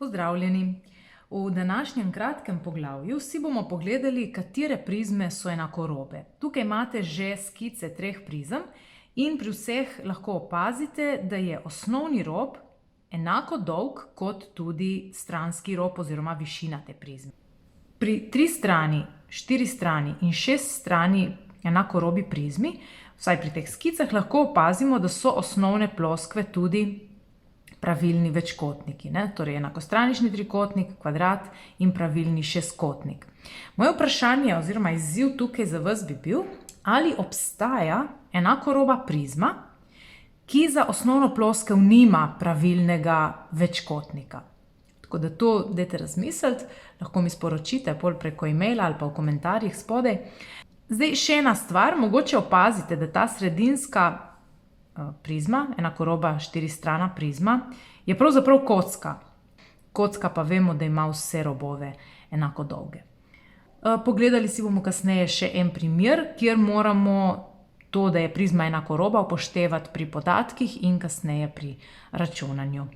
Pozdravljeni! V današnjem kratkem poglavju si bomo pogledali, katere prizme so enakorobe. Tukaj imate že skice treh prizem in pri vseh lahko opazite, da je osnovni rob enako dolg kot tudi stranski rob oziroma višina te prizme. Pri 3 strani, 4 strani in 6 strani enakorobi prizmi, vsaj pri teh skicah, lahko opazimo, da so osnovne ploskve tudi pravilni večkotniki, torej enakostranični trikotnik, kvadrat in pravilni šestkotnik. Moje vprašanje oziroma izziv tukaj za vas bi bil, ali obstaja enakoroba prizma, ki za osnovno ploskev nima pravilnega večkotnika. Tako da to dajte razmisliti, lahko mi sporočite pol preko e-maila ali pa v komentarjih spodaj. Zdaj še ena stvar, mogoče opazite, da ta sredinska prizma, enakoroba 4-strana prizma, je pravzaprav kocka. Kocka pa vemo, da ima vse robove enako dolge. Pogledali si bomo kasneje še en primer, kjer moramo to, da je prizma enakoroba, upoštevati pri podatkih in kasneje pri računanju.